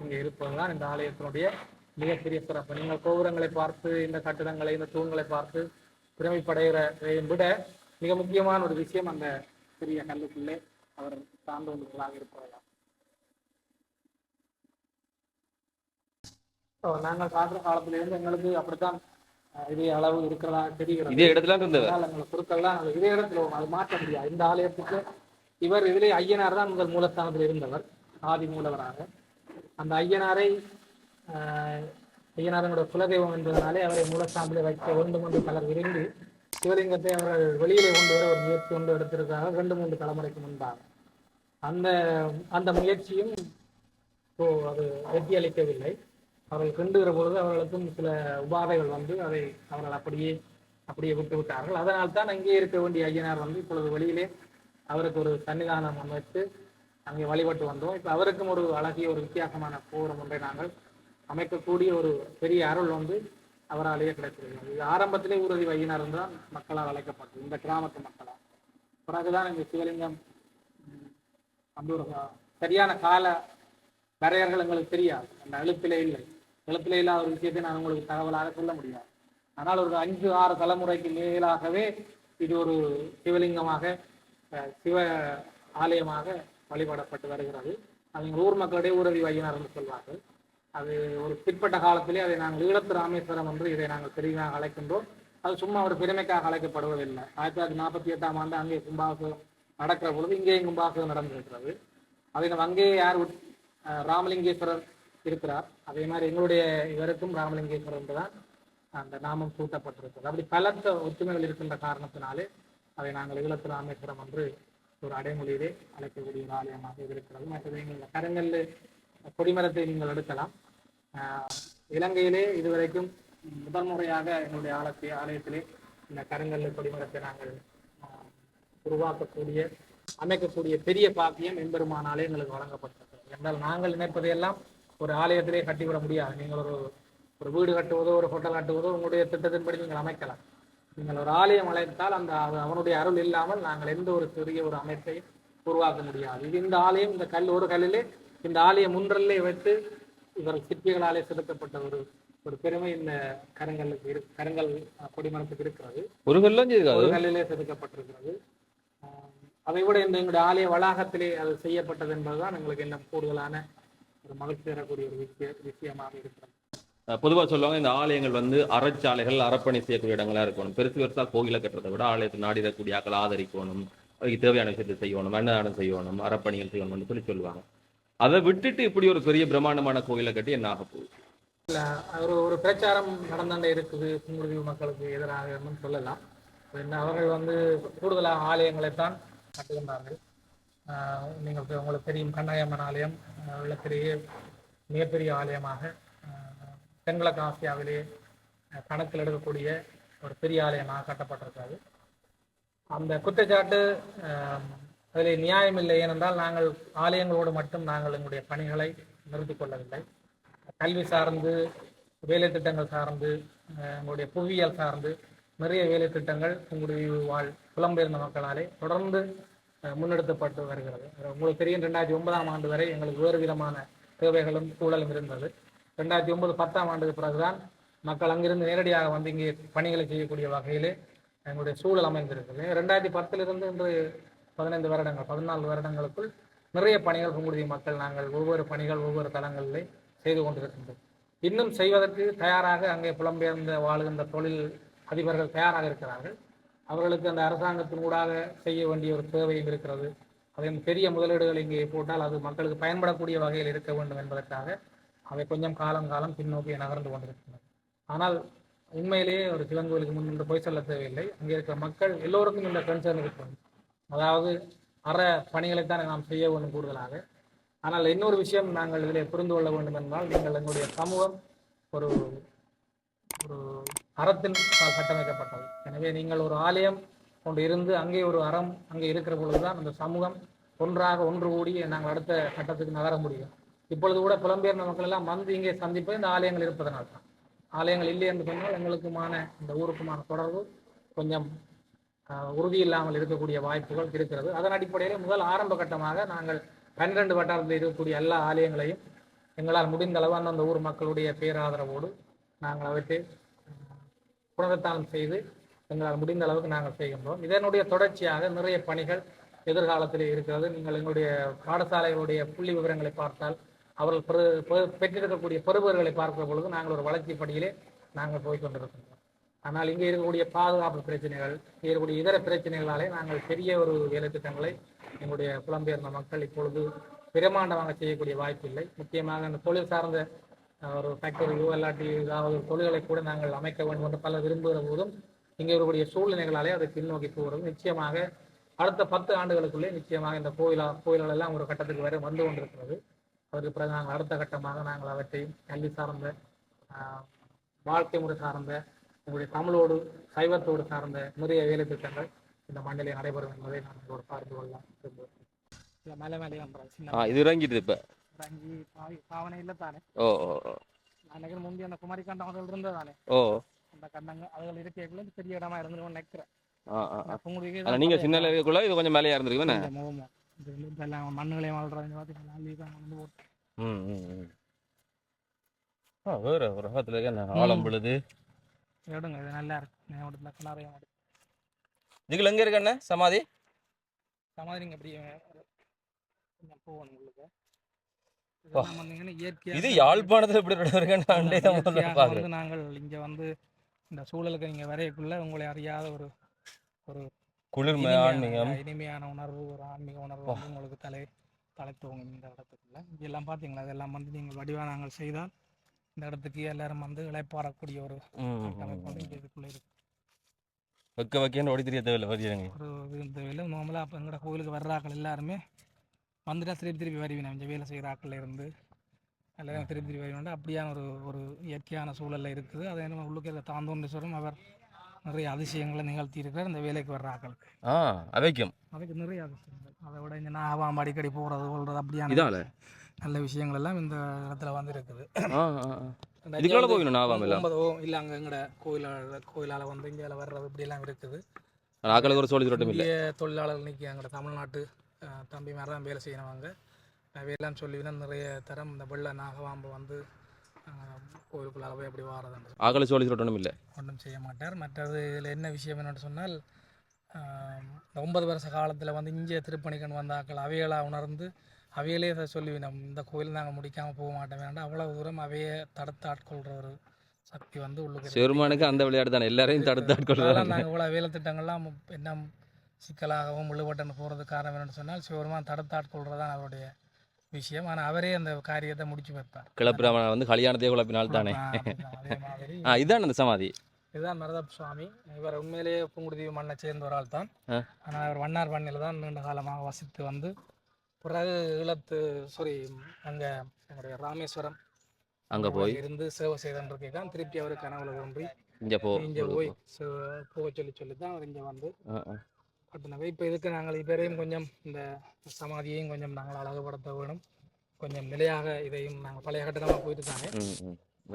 இங்கே இருப்பதுதான் இந்த ஆலயத்தினுடைய மிகப்பெரிய சிறப்பு. நீங்கள் கோபுரங்களை பார்த்து, இந்த கட்டிடங்களை, இந்த தூண்களை பார்த்து பிரமிப்படைகிறதை விட மிக முக்கியமான ஒரு விஷயம் அந்த பெரிய கல்லுக்குள்ளே அவர் சார்ந்தவர்களாக இருப்பதெல்லாம். நாங்கள் பார்க்குற காலத்திலிருந்து எங்களுக்கு அப்படித்தான் இதே அளவு இருக்கிறதா தெரிகிறது. இதே இடத்துல இருந்தவர் எங்களை பொருட்கள்லாம் இதே இடத்துல அது மாற்ற முடியாது. இந்த ஆலயத்துக்கு இவர் இதிலே ஐயனார் தான் முதல் மூலஸ்தானத்தில் இருந்தவர், ஆதி மூலவராக. அந்த ஐயனாரை ஐயனாரனுடைய குலதெய்வம் என்பதனாலே அவரை மூலஸ்தானத்திலே வைக்க வேண்டும் என்று பலர் விரும்பி சிவலிங்கத்தை அவர்கள் வெளியிலே கொண்டு வர ஒரு முயற்சி கொண்டு எடுத்திருக்காங்க 2-3 தலைமுறைக்கு முன்பாக. அந்த அந்த முயற்சியும் அது வெற்றி அளிக்கவில்லை. அவர்கள் கிண்டுகிற பொழுது அவர்களுக்கும் சில உபாதைகள் வந்து அதை அவர்கள் அப்படியே விட்டு விட்டார்கள். அதனால் தான் அங்கே இருக்க வேண்டிய ஐயனார் வந்து இப்பொழுது வெளியிலே அவருக்கு ஒரு சன்னிதானம் அமைத்து அங்கே வழிபட்டு வந்தோம். இப்போ அவருக்கும் ஒரு அழகிய ஒரு வித்தியாசமான கோபுரம் ஒன்றை நாங்கள் அமைக்கக்கூடிய ஒரு பெரிய அருள் வந்து அவராலேயே கிடைத்திருக்கிறது. இது ஆரம்பத்திலே ஊரதி ஐயனார் தான் மக்களால் அழைக்கப்பட்டது, இந்த கிராமத்து மக்களால். பிறகுதான் இந்த சிவலிங்கம் அந்த ஒரு சரியான கால வரையர்கள் எங்களுக்கு தெரியாது, அந்த எழுத்திலே இல்லை. எழுத்திலே இல்லாத ஒரு விஷயத்தை நான் உங்களுக்கு தகவலாக சொல்ல முடியாது. ஆனால் ஒரு 5-6 தலைமுறைக்கு மேலாகவே இது ஒரு சிவலிங்கமாக, சிவ ஆலயமாக வழிபடப்பட்டு வருகிறது. அது ஊர் மக்களுடைய ஊரதி ஐயனார் என்று சொல்வார்கள். அது ஒரு பிற்பட்ட காலத்திலே அதை நாங்கள் ஈழத்து ராமேஸ்வரம் என்று இதை நாங்கள் பெரிதாக அழைக்கின்றோம். அது சும்மா ஒரு பெருமைக்காக அழைக்கப்படுவதில்லை. 1948ஆம் ஆண்டு அங்கே கும்பாபிஷேகம் நடக்கிற பொழுது இங்கேயும் கும்பாபிஷேகம் நடந்திருக்கிறது. அதை நம்ம அங்கே யார் ராமலிங்கேஸ்வரர் இருக்கிறார், அதே மாதிரி எங்களுடைய இவருக்கும் ராமலிங்கேஸ்வரர் என்றுதான் அந்த நாமம் சூட்டப்பட்டிருக்கிறது. அப்படி பலத்த ஒற்றுமைகள் இருக்கின்ற காரணத்தினாலே அதை நாங்கள் ஈழத்து ராமேஸ்வரம் என்று ஒரு அடைமொழியிலே அழைக்கக்கூடிய ஒரு ஆலயமாக இருக்கிறது. மற்றது நீங்கள் கருங்கல் கொடிமரத்தை நீங்கள் எடுக்கலாம். இலங்கையிலே இதுவரைக்கும் முதல் முறையாக எங்களுடைய ஆலயத்திலே இந்த கருங்கல் கொடிமரத்தை நாங்கள் உருவாக்கக்கூடிய அமைக்கக்கூடிய பெரிய பாக்கியம் எம்பெருமானாலே எங்களுக்கு வழங்கப்பட்டது. என்றால் நாங்கள் நினைப்பதையெல்லாம் ஒரு ஆலயத்திலே கட்டிவிட முடியாது. நீங்கள் ஒரு வீடு கட்டுவதோ ஒரு ஹோட்டல் கட்டுவதோ உங்களுடைய திட்டத்தின்படி நீங்கள் அமைக்கலாம். நீங்கள் ஒரு ஆலயம் அழைத்தால் அந்த அவனுடைய அருள் இல்லாமல் நாங்கள் எந்த ஒரு சிறிய ஒரு அமைப்பை உருவாக்க முடியாது. இது இந்த ஆலயம், இந்த ஒரு கல்லிலே இந்த ஆலயம் முன்றல்லே வைத்து இவர் சிற்பிகளாலே செலுத்தப்பட்ட ஒரு பெருமை இந்த கருங்கல் கொடிமரத்துக்கு இருக்கிறது. ஒரு கல்லிலே செதுக்கப்பட்டிருக்கிறது. அதை விட இந்த எங்களுடைய ஆலய வளாகத்திலே அது செய்யப்பட்டது என்பதுதான் எங்களுக்கு இன்னும் கூடுதலான ஒரு மகிழ்ச்சி தரக்கூடிய ஒரு விஷயமாக இருக்கிறது. பொதுவாக சொல்லுவாங்க, இந்த ஆலயங்கள் வந்து அறச்சாலைகள் அறப்பணி செய்யக்கூடிய இடங்களா இருக்கணும். பெருசா கோயிலை கட்டுறதை விட ஆலயத்தை நாடிடக்கூடிய ஆக்கள் ஆதரிக்கணும், அதுக்கு தேவையான விஷயத்தை செய்யணும், அன்னதானம் செய்யணும், அறப்பணிகள் செய்யணும்னு சொல்லுவாங்க. அதை விட்டுட்டு இப்படி ஒரு பெரிய பிரம்மாண்டமான கோயிலை கட்டி என்ன ஆக போகுது? ஒரு பிரச்சாரம் நடந்தாண்டே இருக்குது புங்குடுதீவு மக்களுக்கு எதிராக சொல்லலாம். அவர்கள் வந்து கூடுதலாக ஆலயங்களைத்தான் கட்டுகின்றார்கள். நீங்கள் உங்களுக்கு தெரியும், கண்ணாயம்மன் ஆலயம் உள்ளத்திலேயே மிகப்பெரிய ஆலயமாக தென்கிழக்கு ஆசியாவிலே கணக்கில் எடுக்கக்கூடிய ஒரு பெரிய ஆலயமாக கட்டப்பட்டிருக்கிறது. அந்த குற்றச்சாட்டு அதில் நியாயம் இல்லை. ஏனென்றால் நாங்கள் ஆலயங்களோடு மட்டும் நாங்கள் எங்களுடைய பணிகளை நிறுத்திக் கொள்ளவில்லை. கல்வி சார்ந்து, வேலை திட்டங்கள் சார்ந்து, எங்களுடைய புவியியல் சார்ந்து நிறைய வேலை திட்டங்கள் உங்களுடைய புலம்பெயர்ந்த மக்களாலே தொடர்ந்து முன்னெடுக்கப்பட்டு வருகிறது. உங்களுக்கு தெரியும், 2009ஆம் ஆண்டு வரை எங்களுக்கு வேறு விதமான தேவைகளும் சூழலும் இருந்தது. 2009-10ஆம் ஆண்டுக்கு பிறகுதான் மக்கள் அங்கிருந்து நேரடியாக வந்து இங்கே பணிகளை செய்யக்கூடிய வகையிலே எங்களுடைய சூழல் அமைந்திருக்கிறது. 2010 இன்று 15 வருடங்கள் 14 வருடங்களுக்குள் நிறைய பணிகள் புங்குடுதீவு மக்கள் நாங்கள் ஒவ்வொரு பணிகள் ஒவ்வொரு தளங்களிலே செய்து கொண்டிருக்கின்றோம். இன்னும் செய்வதற்கு தயாராக அங்கே புலம்பெயர்ந்த வாழுகின்ற தொழில் அதிபர்கள் தயாராக இருக்கிறார்கள். அவர்களுக்கு அந்த அரசாங்கத்தின் ஊடாக செய்ய வேண்டிய ஒரு தேவையும் இருக்கிறது. அதன் பெரிய முதலீடுகள் இங்கே போட்டால் அது மக்களுக்கு பயன்படக்கூடிய வகையில் இருக்க வேண்டும் என்பதற்காக அவை கொஞ்சம் காலம் பின்னோக்கி நகர்ந்து கொண்டிருக்கின்றன. ஆனால் உண்மையிலேயே ஒரு சிவன் கோயிலுக்கு முன் போய் சொல்ல தேவையில்லை. அங்கே இருக்கிற மக்கள் எல்லோருக்கும் இந்த கன்சர்ன் இருக்கிறது. அதாவது அற பணிகளைத்தான் நாம் செய்ய வேண்டும் கூடுதலாக. ஆனால் இன்னொரு விஷயம் நாங்கள் இதில் புரிந்து கொள்ள வேண்டும் என்றால், நீங்கள் எங்களுடைய சமூகம் ஒரு அறத்தின் கட்டமைக்கப்பட்டது. எனவே நீங்கள் ஒரு ஆலயம் கொண்டு இருந்து அங்கே ஒரு அறம் அங்கே இருக்கிற பொழுதுதான் அந்த சமூகம் ஒன்று கூடி நாங்கள் அடுத்த கட்டத்துக்கு நகர முடியும். இப்பொழுது கூட புலம்பெயர்ந்த மக்கள் எல்லாம் வந்து இங்கே சந்திப்பது இந்த ஆலயங்கள் இருப்பதனால் தான். ஆலயங்கள் இல்லை என்று சொன்னால் எங்களுக்குமான இந்த ஊருக்குமான தொடர்பு கொஞ்சம் உறுதி இல்லாமல் இருக்கக்கூடிய வாய்ப்புகள் இருக்கிறது. அதன் அடிப்படையில் முதல் ஆரம்ப கட்டமாக நாங்கள் 12 வட்டாரத்தில் இருக்கக்கூடிய எல்லா ஆலயங்களையும் எங்களால் முடிந்த அளவு அந்த ஊர் மக்களுடைய பேராதரவோடு நாங்கள் அவற்றை புனருத்தானம் செய்து எங்களால் முடிந்த அளவுக்கு நாங்கள் செய்கின்றோம். இதனுடைய தொடர்ச்சியாக நிறைய பணிகள் எதிர்காலத்தில் இருக்கிறது. நீங்கள் எங்களுடைய பாடசாலைகளுடைய புள்ளி விவரங்களை பார்த்தால் அவர்கள் பெற்றிருக்கக்கூடிய பெறுபவர்களை பார்க்கிற பொழுது நாங்கள் ஒரு வளர்ச்சி படியிலே நாங்கள் போய்கொண்டிருக்கின்றோம். ஆனால் இங்கே இருக்கக்கூடிய பாதுகாப்பு பிரச்சனைகள், இங்கே இருக்கக்கூடிய இதர பிரச்சனைகளாலே நாங்கள் பெரிய ஒரு வேலை திட்டங்களை எங்களுடைய புலம்பெயர்ந்த மக்கள் இப்பொழுது பிரமாண்டமாக செய்யக்கூடிய வாய்ப்பு இல்லை. முக்கியமாக அந்த தொழில் சார்ந்த ஒரு ஃபேக்டரியோ இல்லாட்டி ஏதாவது தொழில்களை கூட நாங்கள் அமைக்க வேண்டும் என்று பல விரும்புகிற போதும் இங்கே இருக்கக்கூடிய சூழ்நிலைகளாலே அதை பின்னோக்கி போகிறது. நிச்சயமாக அடுத்த 10 ஆண்டுகளுக்குள்ளே நிச்சயமாக இந்த கோயில்கள் எல்லாம் ஒரு கட்டத்துக்கு வரை வந்து கொண்டிருக்கிறது. அதற்கு பிறகு நாங்கள் அடுத்த கட்டமாக நாங்கள் அவற்றையும் கல்வி சார்ந்த, வாழ்க்கை முறை சார்ந்த, எங்களுடைய தமிழோடு சைவத்தோடு சார்ந்த நிறைய வேலை திட்டங்கள் இந்த மண்ணிலே நடைபெறும் என்பதை நான் உங்களோட பார்த்து கொள்ளலாம். மேலே மேலே இது இறங்கிட்டு இப்ப இறங்கி பாவனை இல்லை தானே. ஓ நான் நினைக்கிறேன் முந்தைய அந்த குமரி கண்டம் அதில் இருந்தது தானே. ஓ அந்த கண்டங்கள் அதுகள் இருக்கைக்குள்ள பெரிய இடமா இருந்துருவோம்னு நினைக்கிறேன். நீங்க சின்ன லெவலுக்குள்ள இது கொஞ்சம் மேலேயா இருந்திருக்குமே. இதெல்லாம் மண்ணுகளையும் வாழ்றாங்க பார்த்தீங்கன்னா போட்டு. வேற ஒரு காலத்துல என்ன ஆழம் பொழுது எடுங்க. இது நல்லா இருக்கு. நிறைய இதுல எங்க இருக்கு அண்ணா சமாதி? சமாதி நீங்க அப்படியே போகணும் உங்களுக்கு. இது யாழ்ப்பாணத்துல எப்படி வந்து நாங்கள் இங்க வந்து இந்த சூழலுக்கு நீங்க வரையக்குள்ள உங்களை அறியாத ஒரு ஒரு குளிர்மை ஆன்மீகம், இனிமையான உணர்வு, ஒரு ஆன்மீக உணர்வு வந்து உங்களுக்கு தலை தூங்கும் இந்த இடத்துக்குள்ள. இதெல்லாம் பாத்தீங்களா, அதெல்லாம் வந்து நீங்கள் வடிவா நாங்கள் செய்தால் இந்த இடத்துக்கு எல்லாரும் வந்து இளைப்பாறக்கூடிய ஒரு அமைப்பு வந்து இங்க இதுக்குள்ள இருக்கு. வைக்க ஓடி தெரிய தேவையில்லை ஒரு தேவையில்லை. நார்மலாக அப்போ எங்களோட கோயிலுக்கு வர்ற ஆக்கள் எல்லாருமே வந்துட்டா திருப்பி வருவினா இங்கே வேலை செய்கிற ஆக்கள் இருந்து எல்லாரும் திருப்பி வருவினா அப்படியான ஒரு இயற்கையான சூழலில் இருக்குது. அதே நம்ம உள்ளுக்கு தாந்தோன்றீஸ்வரம் அவர் நிறைய அதிசயங்களை நிகழ்த்தி இருக்கிறார் இந்த வேலைக்கு வர்ற ஆக்களுக்கு. அதுக்கு நிறைய அதிசயங்கள், அதை விட இந்த நாவாம் அடிக்கடி போகிறது கொள்வது அப்படியான நல்ல விஷயங்கள் எல்லாம் இந்த இடத்துல வந்து இருக்குது. இல்லை அங்கே எங்கட கோயிலால் வந்து இங்கே வர்றது இப்படியெல்லாம் இருக்குது. தொழிலாளர்கள் நிற்க எங்கட தமிழ்நாட்டு தம்பி மாதிரி தான் வேலை செய்யணுவாங்க. வேலைன்னு சொல்லிவினா நிறைய தரம் இந்த வெள்ள நாகவாம்பு வந்து கோயிலுக்குள்ளாக போய் அப்படி வாரதுன்னு ஆகலை சொல்லி சொல்லணும் இல்லை, ஒன்றும் செய்ய மாட்டார். மற்றது இதில் என்ன விஷயம் என்னென்னு சொன்னால், இந்த 9 வருஷ காலத்தில் வந்து இங்கே திருப்பணிக்கண் வந்த ஆக்கள் அவைகளாக உணர்ந்து அவைகளே இதை சொல்லிவினோம், இந்த கோயில் நாங்கள் முடிக்காமல் போக மாட்டோம் வேண்டாம், அவ்வளோ தூரம் அவையே தடுத்து ஆட்கொள்கிற ஒரு சக்தி வந்து உள்ளுக்கு சிறுமானுக்கு அந்த விளையாட்டு தானே எல்லாரையும் தடுத்து ஆட்கொள்கிறாங்க. நாங்கள் இவ்வளோ வேலை திட்டங்கள்லாம் என்ன சிக்கலாகவும் முழுவட்டன்னு போகிறதுக்கு காரணம் என்னென்னு சொன்னால் சிவருமான் தடுத்து ஆட்கொள்கிறதான் அவருடைய விஷயம். ஆனால் அவரே அந்த காரியத்தை முடிச்சு வைப்பார். கிளப்புறவன் வந்து கல்யாணத்தையே குழப்பினால் தானே. அதே மாதிரி இதுதான் அந்த சமாதி, இதுதான் மருதப்ப சுவாமி. இவர் உண்மையிலேயே புங்குடுதீவு மண்ணை சேர்ந்த ஒரு ஆள் தான். ஆனால் அவர் வண்ணார் பண்ணையில் தான் நீண்ட காலமாக வசித்து வந்து பிறகு அங்கே எங்களுடைய ராமேஸ்வரம் அங்கே போய் இருந்து சேவை செய்தான் திருப்பி அவர் கனவுல தோன்றி இங்கே போய் போக சொல்லி தான் அவர் இங்கே வந்து கட்டினவை. இப்போ இதுக்கு நாங்கள் இப்பேரையும் கொஞ்சம் இந்த சமாதியையும் கொஞ்சம் நாங்கள் அழகுபடுத்த வேணும். கொஞ்சம் நிலையாக இதையும் நாங்கள் பழைய கட்டணமாக போயிட்டு தானே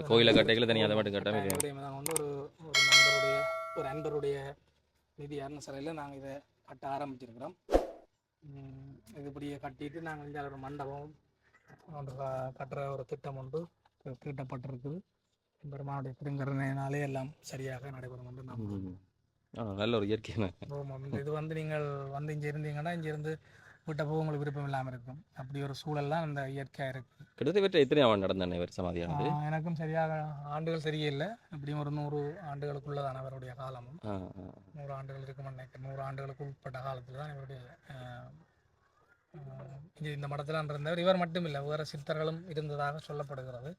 கோயிலை கட்டைகளை தனியாக மட்டும் கட்டாமல் வந்து ஒரு நண்பருடைய நிதி அருணசாலையில் நாங்கள் இதை கட்ட ஆரம்பிச்சிருக்கிறோம். இது இப்படியே கட்டிட்டு நாங்கள் இங்கே ஒரு மண்டபம் ஒன்று கட்டுற ஒரு திட்டம் ஒன்று தீட்டப்பட்டிருக்குது. பெருமானுடைய திருங்கரணையினாலே எல்லாம் சரியாக நடைபெறும் என்று நாம் நல்ல ஒரு இயற்கையான இது வந்து நீங்கள் வந்து இங்கே இருந்தீங்கன்னா இங்கேருந்து வீட்டை போக உங்களுக்கு விருப்பம் இல்லாமல் இருக்கும். அப்படி ஒரு சூழல்லாம் அந்த இயற்கையாக இருக்குது. கிட்டத்தட்ட எத்தனை ஆண்டு நடந்த இவர் சமாதியானது? எனக்கும் சரியாக ஆண்டுகள் சரியில்லை, அப்படியும் ஒரு 100 ஆண்டுகளுக்குள்ளதான் அவருடைய காலமும். 100 ஆண்டுகள் இருக்குமென்னு நினைக்கிறேன். 100 ஆண்டுகளுக்கு உட்பட்ட காலத்தில் தான் இவருடைய இங்கே இந்த மடத்தில் இருந்தவர். இவர் மட்டும் இல்லை, வேறு சித்தர்களும் இருந்ததாக சொல்லப்படுகிறது.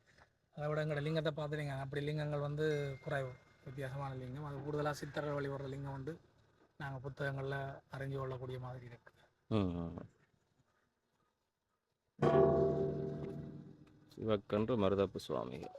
அதை விட எங்களோட லிங்கத்தை பார்த்துட்டீங்க, அப்படி லிங்கங்கள் வந்து குறைவு, வித்தியாசமான லிங்கம். அது கூடுதலாக சித்தர்கள் வழிபடுற லிங்கம் வந்து நாங்கள் புத்தகங்களில் அறிஞ்சு கொள்ளக்கூடிய மாதிரி இருக்கு. சிவக்கன்று மருதப்ப சுவாமிகள்.